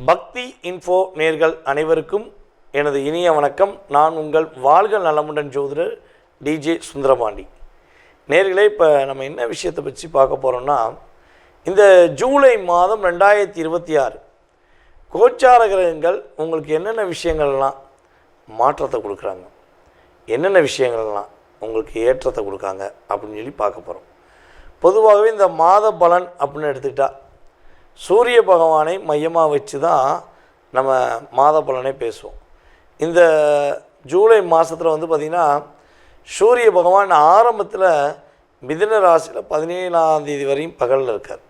பக்தி இன்ஃபோ நேர்கள் அனைவருக்கும் எனது இனிய வணக்கம். நான் உங்கள் வாழ்க நலமுடன் ஜோதிடர் டிஜே சுந்தரபாண்டி. நேர்களே, இப்போ நம்ம என்ன விஷயத்தை பற்றி பார்க்க போகிறோம்னா, இந்த ஜூலை மாதம் 2026 கோச்சார கிரகங்கள் உங்களுக்கு என்னென்ன விஷயங்கள்லாம் மாற்றத்தை கொடுக்குறாங்க, என்னென்ன விஷயங்கள்லாம் உங்களுக்கு ஏற்றத்தை கொடுக்காங்க அப்படின்னு சொல்லி பார்க்க போகிறோம். பொதுவாகவே இந்த மாத பலன் அப்படின்னு எடுத்துக்கிட்டால் சூரிய பகவானை மையமாக வச்சு தான் நம்ம மாத பலனை பேசுவோம். இந்த ஜூலை மாதத்தில் பார்த்திங்கன்னா சூரிய பகவான் ஆரம்பத்தில் மிதுன ராசியில் 17ஆம் தேதி வரையும் பகலில் இருக்கார்.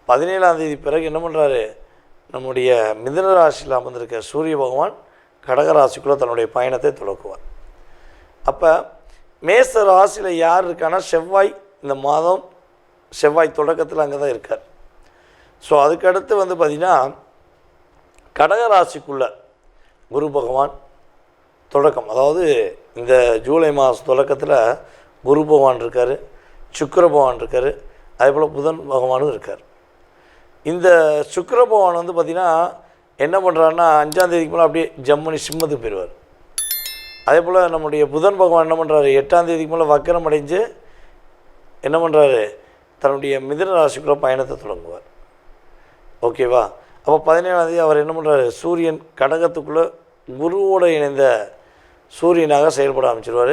17ஆம் தேதி பிறகு என்ன பண்ணுறாரு, நம்முடைய மிதுன ராசியில் அமர்ந்திருக்க சூரிய பகவான் கடக ராசிக்குள்ளே தன்னுடைய பயணத்தை தொடக்குவார். அப்போ மேச ராசியில் யார் இருக்கான்னா செவ்வாய், இந்த மாதம் செவ்வாய் தொடக்கத்தில் அங்கே தான் இருக்கார். ஸோ அதுக்கடுத்து பார்த்திங்கன்னா கடகராசிக்குள்ள குரு பகவான் தொடக்கம், அதாவது இந்த ஜூலை மாதம் தொடக்கத்தில் குரு பகவான் இருக்கார், சுக்கிர பகவான் இருக்கார், அதேபோல் புதன் பகவானும் இருக்கார். இந்த சுக்கிர பகவான் பார்த்திங்கன்னா என்ன பண்ணுறாருன்னா 5ஆம் தேதிக்கு மேலே அப்படியே ஜம்மனி சிம்மத்துக்கு போயிடுவார். அதே போல் நம்முடைய புதன் பகவான் என்ன பண்ணுறாரு, 8ஆம் தேதிக்கு மேலே வக்கரம் அடைஞ்சு என்ன பண்ணுறாரு, தன்னுடைய மிதுன ராசிக்குள்ளே பயணத்தை தொடங்குவார். ஓகேவா? அப்போ 17ஆம் தேதி அவர் என்ன பண்ணுறாரு, சூரியன் கடகத்துக்குள்ளே குருவோடு இணைந்த சூரியனாக செயல்பட ஆரம்பிச்சிருவார்.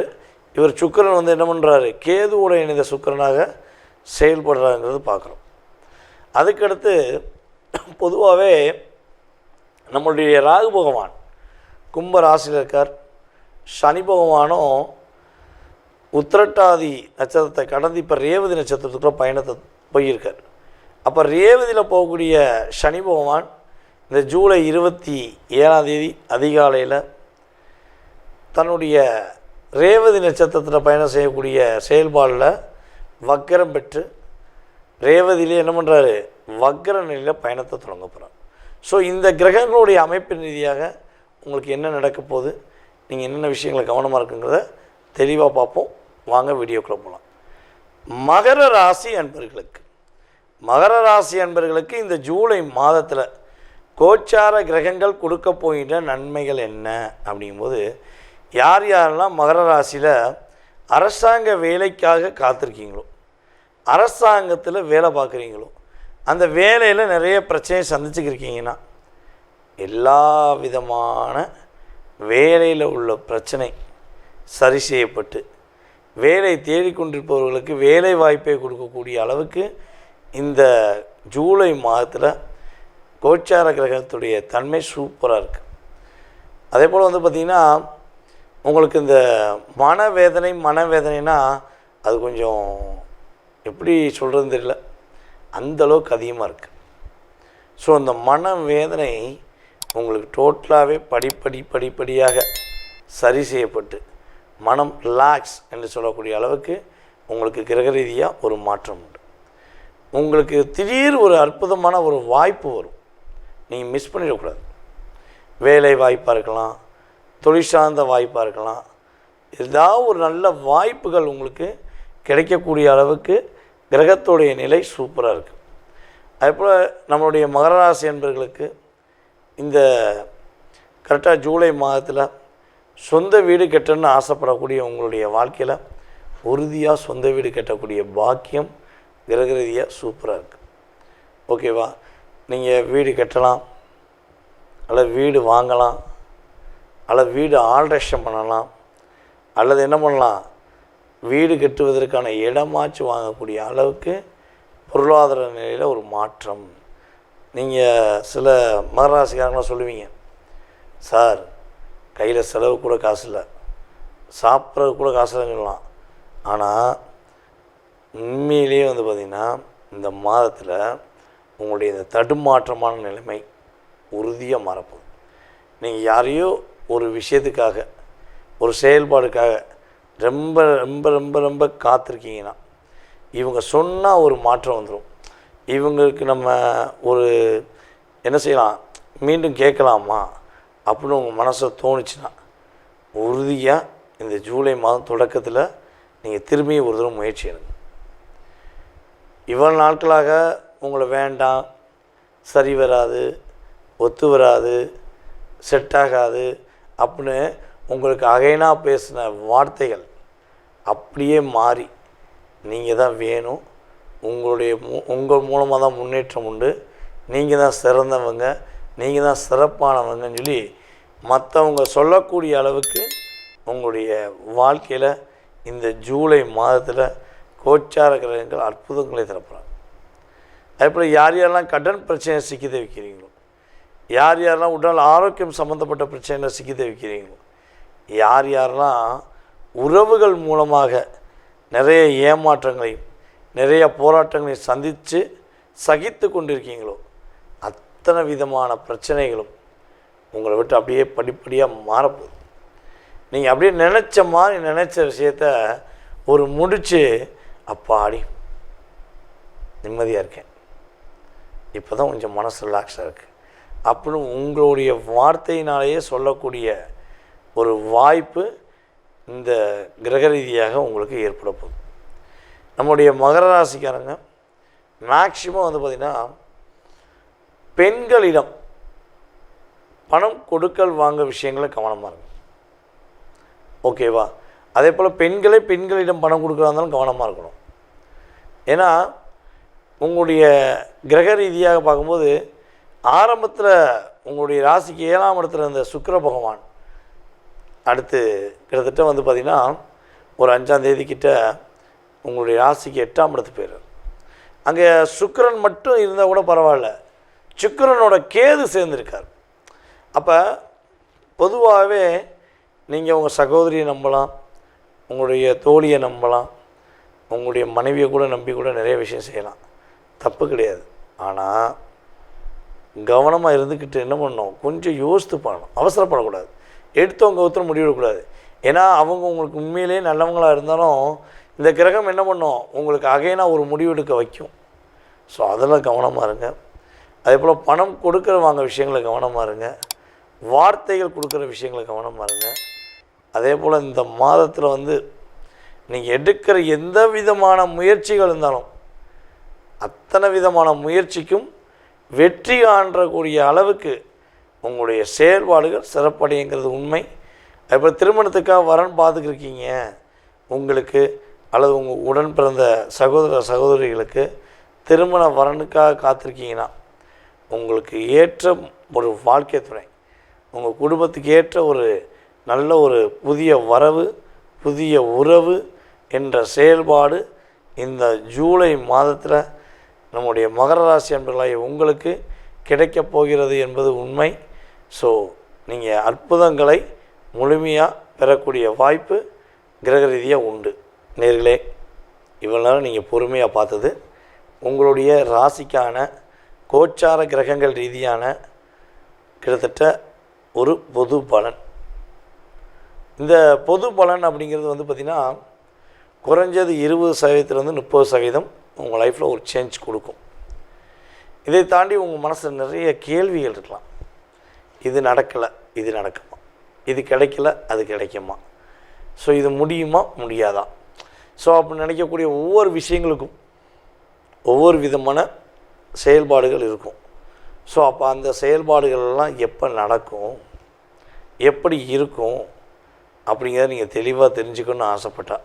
இவர் சுக்கிரன் என்ன பண்ணுறாரு, கேதுவோடு இணைந்த சுக்கிரனாக செயல்படுறாங்கிறது பார்க்குறோம். அதுக்கடுத்து பொதுவாகவே நம்மளுடைய ராகு பகவான் கும்ப ராசியில் இருக்கார். சனி பகவானும் உத்திரட்டாதி நட்சத்திரத்தை கடந்து இப்போ ரேவதி நட்சத்திரத்துக்குள்ளே பயணத்தை போயிருக்கார். அப்போ ரேவதியில் போகக்கூடிய சனி பகவான் இந்த ஜூலை 27ஆம் தேதி அதிகாலையில் தன்னுடைய ரேவதி நட்சத்திரத்தில் பயணம் செய்யக்கூடிய செயல்பாடில் வக்கரம் பெற்று ரேவதியிலே என்ன பண்ணுறாரு, வக்கர நிலையில் பயணத்தை தொடங்க போகிறார். ஸோ இந்த கிரகங்களுடைய அமைப்பின் ரீதியாக உங்களுக்கு என்ன நடக்க போகுது, நீங்கள் என்னென்ன விஷயங்களை கவனமாக இருக்குங்கிறத தெளிவாக பார்ப்போம். வாங்க வீடியோக்குள்ளே போகலாம். மகர ராசி அன்பர்களுக்கு இந்த ஜூலை மாதத்தில் கோச்சார கிரகங்கள் கொடுக்க போகின்ற நன்மைகள் என்ன அப்படிங்கும்போது, யார் யாரெல்லாம் மகர ராசியில் அரசாங்க வேலைக்காக காத்திருக்கீங்களோ, அரசாங்கத்தில் வேலை பார்க்குறீங்களோ, அந்த வேலையில் நிறைய பிரச்சனையை சந்திச்சுக்கிருக்கீங்கன்னா, எல்லா விதமான வேலையில் உள்ள பிரச்சனை சரி செய்யப்பட்டு வேலை தேடிக்கொண்டிருப்பவர்களுக்கு வேலை வாய்ப்பை கொடுக்கக்கூடிய அளவுக்கு இந்த ஜூலை மாதத்தில் கோச்சார கிரகத்துடைய தன்மை சூப்பராக இருக்குது. அதே போல் பார்த்திங்கன்னா உங்களுக்கு இந்த மனவேதனைனா அது கொஞ்சம் எப்படி சொல்கிறதுன்னு தெரியல, அந்தளவுக்கு அதிகமாக இருக்குது. ஸோ அந்த மனவேதனை உங்களுக்கு டோட்டலாகவே படிப்படியாக சரி செய்யப்பட்டு மனம் ரிலாக்ஸ் என்று சொல்லக்கூடிய அளவுக்கு உங்களுக்கு கிரக ரீதியாக ஒரு மாற்றம் உண்டு. உங்களுக்கு திடீர் ஒரு அற்புதமான ஒரு வாய்ப்பு வரும், நீங்கள் மிஸ் பண்ணிடக்கூடாது. வேலை வாய்ப்பாக இருக்கலாம், தொழில் சார்ந்த வாய்ப்பாக இருக்கலாம், ஏதாவது ஒரு நல்ல வாய்ப்புகள் உங்களுக்கு கிடைக்கக்கூடிய அளவுக்கு கிரகத்துடைய நிலை சூப்பராக இருக்குது. அதேபோல் நம்மளுடைய மகர ராசி என்பவர்களுக்கு இந்த கரெக்டாக ஜூலை மாதத்தில் சொந்த வீடு கட்டணும்னு ஆசைப்படக்கூடிய உங்களுடைய வாழ்க்கையில் உறுதியாக சொந்த வீடு கட்டக்கூடிய பாக்கியம் கிரக ரீதியாக சூப்பராக இருக்குது. ஓகேவா? நீங்கள் வீடு கட்டலாம், அல்லது வீடு வாங்கலாம், அல்லது வீடு ஆல்ட்ரேஷன் பண்ணலாம், அல்லது என்ன பண்ணலாம், வீடு கட்டுவதற்கான இடமாச்சு வாங்கக்கூடிய அளவுக்கு பொருளாதார நிலையில் ஒரு மாற்றம். நீங்கள் சில மகராசிக்காரங்களாம் சொல்லுவீங்க, சார் கையில் செலவு கூட காசு இல்லை, சாப்பிட்றது கூட காசு இல்லைன்னு சொல்லலாம். ஆனால் உண்மையிலேயே பார்த்திங்கன்னா இந்த மாதத்தில் உங்களுடைய இந்த தடுமாற்றமான நிலைமை உறுதியாக மாறப்போகுது. நீங்கள் யாரையோ ஒரு விஷயத்துக்காக, ஒரு செயல்பாடுக்காக ரொம்ப ரொம்ப ரொம்ப ரொம்ப காத்திருக்கீங்கன்னா, இவங்க சொன்னால் ஒரு மாற்றம் வந்துடும். இவங்களுக்கு நம்ம ஒரு என்ன செய்யலாம், மீண்டும் கேட்கலாமா அப்படின்னு உங்கள் மனசில் தோணுச்சுன்னா, உறுதியாக இந்த ஜூலை மாதம் தொடக்கத்தில் நீங்கள் திரும்பி ஒரு தடவை முயற்சி எடுங்க. இவ்வளோ நாட்களாக உங்களை வேண்டாம், சரி வராது, ஒத்து வராது, செட் ஆகாது அப்படின்னு உங்களுக்கு அகைனாக பேசின வார்த்தைகள் அப்படியே மாறி நீங்கள் தான் வேணும், உங்கள் மூலமாக தான் முன்னேற்றம் உண்டு, நீங்கள் தான் சிறந்தவங்க, நீங்கள் தான் சிறப்பானவங்கன்னு சொல்லி மற்றவங்க சொல்லக்கூடிய அளவுக்கு உங்களுடைய வாழ்க்கையில் இந்த ஜூலை மாதத்தில் கோச்சார கிரகங்கள் அற்புதங்களை திறப்புறாங்க. அதேபோல் யார் யாரெல்லாம் கடன் பிரச்சனையை சிக்கி தவிக்கிறீங்களோ, யார் யாரெல்லாம் உடல் ஆரோக்கியம் சம்மந்தப்பட்ட பிரச்சனையில் சிக்கி தவிக்கிறீங்களோ, யார் யாரெல்லாம் உறவுகள் மூலமாக நிறைய ஏமாற்றங்களையும் நிறைய போராட்டங்களையும் சகித்து கொண்டிருக்கீங்களோ, அத்தனை விதமான பிரச்சனைகளும் உங்களை விட்டு அப்படியே படிப்படியாக மாறப்போகுது. நீங்கள் அப்படியே நினச்ச விஷயத்த ஒரு முடிச்சு அப்பாடி நிம்மதியாக இருக்கேன், இப்போ தான் கொஞ்சம் மனசு ரிலாக்ஸாக இருக்குது அப்படின்னு உங்களுடைய வார்த்தையினாலேயே சொல்லக்கூடிய ஒரு வாய்ப்பு இந்த கிரக ரீதியாக உங்களுக்கு ஏற்பட போகுது. நம்முடைய மகர ராசிக்காரங்க மேக்சிமம் வந்து பார்த்திங்கன்னா பெண்களிடம் பணம் கொடுக்கல் வாங்க விஷயங்களை கவனமாக இருக்கும். ஓகேவா? அதே போல் பெண்களிடம் பணம் கொடுக்குறதா இருந்தாலும் கவனமாக இருக்கணும். ஏன்னா உங்களுடைய கிரக ரீதியாக பார்க்கும்போது ஆரம்பத்தில் உங்களுடைய ராசிக்கு 7ஆம் இடத்துல இருந்த சுக்கிர பகவான் அடுத்து கிட்டத்தட்ட வந்து பார்த்திங்கன்னா ஒரு 5ஆம் தேதிக்கிட்ட உங்களுடைய ராசிக்கு 8ஆம் இடத்து பேர். அங்கே சுக்கிரன் மட்டும் இருந்தால் கூட பரவாயில்ல, சுக்கிரனோட கேது சேர்ந்துருக்கார். அப்போ பொதுவாகவே நீங்கள் உங்கள் சகோதரியை நம்பலாம், உங்களுடைய தோழியை நம்பலாம், உங்களுடைய மனைவியை கூட நம்பி கூட நிறைய விஷயம் செய்யலாம், தப்பு கிடையாது. ஆனால் கவனமாக இருந்துக்கிட்டு என்ன பண்ணணும், கொஞ்சம் யோசித்து பண்ணணும், அவசரப்படக்கூடாது, எடுத்தவங்க ஒருத்தர் முடிவிடக்கூடாது. ஏன்னா அவங்க உங்களுக்கு உண்மையிலே நல்லவங்களாக இருந்தாலும் இந்த கிரகம் என்ன பண்ணும், உங்களுக்கு அகைனாக ஒரு முடிவெடுக்க வைக்கும். ஸோ அதெல்லாம் கவனமாக இருங்க. அதே போல் பணம் கொடுக்குற வாங்க விஷயங்களை கவனமாக இருங்க, வார்த்தைகள் கொடுக்குற விஷயங்களை கவனமாக இருங்க. அதே போல் இந்த மாதத்தில் வந்து நீங்கள் எடுக்கிற எந்த விதமான முயற்சிகள் இருந்தாலும் அத்தனை விதமான முயற்சிக்கும் வெற்றி காணக்கூடிய அளவுக்கு உங்களுடைய செயல்பாடுகள் சிறப்படைங்கிறது உண்மை. அதுபோல் திருமணத்துக்காக வரன் பார்த்துக்கிருக்கீங்க, உங்களுக்கு அல்லது உங்கள் உடன் பிறந்த சகோதரிகளுக்கு திருமண வரனுக்காக காத்திருக்கீங்கன்னா உங்களுக்கு ஏற்ற ஒரு வாழ்க்கை துணை, உங்கள் குடும்பத்துக்கு ஏற்ற ஒரு நல்ல ஒரு புதிய வரவு, புதிய உறவு என்ற செயல்பாடு இந்த ஜூலை மாதத்தில் நம்முடைய மகர ராசி அன்பர்களாகிய உங்களுக்கு கிடைக்கப் போகிறது என்பது உண்மை. ஸோ நீங்கள் அற்புதங்களை முழுமையாக பெறக்கூடிய வாய்ப்பு கிரக ரீதியாக உண்டு. நேர்களே, இவ்வளோ நேரம் நீங்கள் பொறுமையாக பார்த்தது உங்களுடைய ராசிக்கான கோச்சார கிரகங்கள் ரீதியான கிட்டத்தட்ட ஒரு பொது பலன். இந்த பொது பலன் அப்படிங்கிறது வந்து பார்த்திங்கன்னா குறைஞ்சது 20% 30% உங்கள் லைஃப்பில் ஒரு சேஞ்ச் கொடுக்கும். இதை தாண்டி உங்கள் மனசில் நிறைய கேள்விகள் இருக்கலாம். இது நடக்கலை, இது நடக்குமா, இது கிடைக்கல, அது கிடைக்குமா, ஸோ இது முடியுமா முடியாதா, ஸோ அப்படி நினைக்கக்கூடிய ஒவ்வொரு விஷயங்களுக்கும் ஒவ்வொரு விதமான செயல்பாடுகள் இருக்கும். ஸோ அப்போ அந்த செயல்பாடுகள்லாம் எப்போ நடக்கும், எப்படி இருக்கும் அப்படிங்கிறத நீங்கள் தெளிவாக தெரிஞ்சுக்கணுன்னு ஆசைப்பட்டா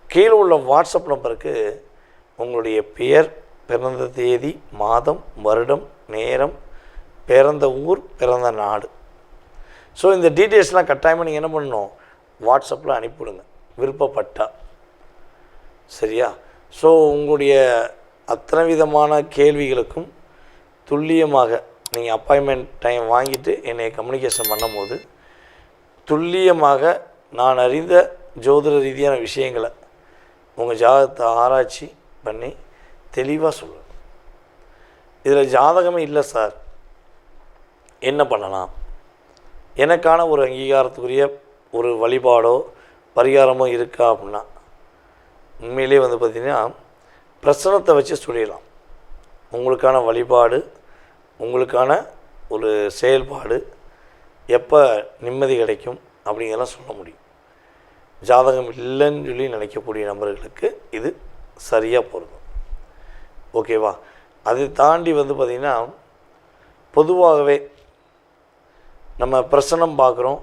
கீழே உள்ள வாட்ஸ்அப் நம்பருக்கு உங்களுடைய பெயர், பிறந்த தேதி, மாதம், வருடம், நேரம், பிறந்த ஊர், பிறந்த நாடு, ஸோ இந்த டீட்டெயில்ஸ்லாம் கட்டாயமாக நீங்கள் என்ன பண்ணணும், வாட்ஸ்அப்பில் அனுப்பிவிடுங்க விருப்பப்பட்டா. சரியா? ஸோ உங்களுடைய அத்தனை விதமான கேள்விகளுக்கும் துல்லியமாக நீங்கள் அப்பாயின்மெண்ட் டைம் வாங்கிட்டு என்னை கம்யூனிகேஷன் பண்ணும்போது துல்லியமாக நான் அறிந்த ஜோதிட ரீதியான விஷயங்களை உங்கள் ஜாதகத்தை ஆராய்ச்சி பண்ணி தெளிவாக சொல்லுவேன். இதில் ஜாதகமே இல்லை சார், என்ன பண்ணலாம், எனக்கான ஒரு அங்கீகாரத்துக்குரிய ஒரு வழிபாடோ பரிகாரமோ இருக்கா அப்படின்னா உண்மையிலே வந்து பார்த்திங்கன்னா பிரசனத்தை வச்சு சொல்லிடலாம். உங்களுக்கான வழிபாடு, உங்களுக்கான ஒரு செயல்பாடு, எப்போ நிம்மதி கிடைக்கும் அப்படிங்கிறலாம் சொல்ல முடியும். ஜாதகம் இல்லைன்னு சொல்லி நினைக்கக்கூடிய நபர்களுக்கு இது சரியாக பொருந்தும். ஓகேவா? அதை தாண்டி வந்து பார்த்திங்கன்னா பொதுவாகவே நம்ம பிரசனம் பார்க்குறோம்,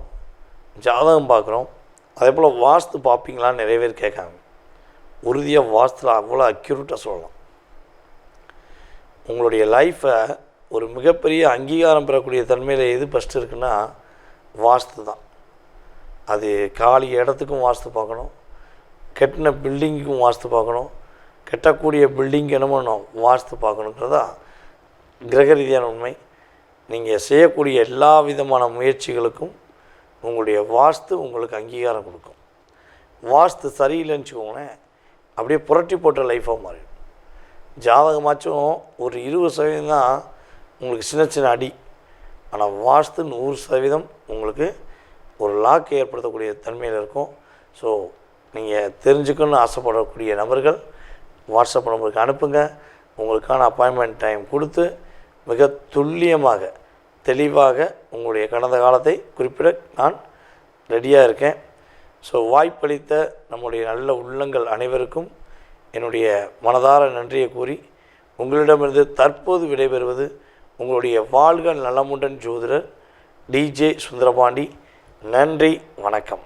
ஜாதகம் பார்க்குறோம், அதே போல் வாஸ்து பார்ப்பீங்களான்னு நிறைய பேர் கேட்காங்க. உறுதியாக வாஸ்துவில் அவ்வளோ அக்யூரேட்டாக சொல்லலாம். உங்களுடைய லைஃப்பை ஒரு மிகப்பெரிய அங்கீகாரம் பெறக்கூடிய தன்மையில் எது ஃபஸ்ட்டு இருக்குன்னா வாஸ்து தான். அது காலி இடத்துக்கும் வாஸ்து பார்க்கணும், கெட்டின பில்டிங்குக்கும் வாஸ்து பார்க்கணும், கெட்டக்கூடிய பில்டிங் என்ன பண்ணணும் வாஸ்து பார்க்கணுங்கிறதா கிரக ரீதியான உண்மை. நீங்கள் செய்யக்கூடிய எல்லா விதமான முயற்சிகளுக்கும் உங்களுடைய வாஸ்து உங்களுக்கு அங்கீகாரம் கொடுக்கும். வாஸ்து சரியில்லைன்னு வச்சுக்கோங்களேன், அப்படியே புரட்டி போட்ட லைஃபாக மாறிடும். ஜாதகமாச்சும் ஒரு 20% தான் உங்களுக்கு சின்ன சின்ன அடி, ஆனால் வாஸ்து 100% உங்களுக்கு ஒரு லாக் ஏற்படுத்தக்கூடிய தன்மையில் இருக்கும். ஸோ நீங்கள் தெரிஞ்சுக்கணுன்னு ஆசைப்படக்கூடிய நபர்கள் வாட்ஸ்அப் நம்பருக்கு அனுப்புங்க. உங்களுக்கான அப்பாயின்மெண்ட் டைம் கொடுத்து மிக துல்லியமாக தெளிவாக உங்களுடைய கடந்த காலத்தை குறிப்பிட நான் ரெடியாக இருக்கேன். ஸோ வாய்ப்பளித்த நம்முடைய நல்ல உள்ளங்கள் அனைவருக்கும் என்னுடைய மனதார நன்றியை கூறி உங்களிடமிருந்து தற்போது விடைபெறுவது உங்களுடைய வாழ்க நலமுடன் ஜோதிடர் டிஜே சுந்தரபாண்டி. நன்றி, வணக்கம்.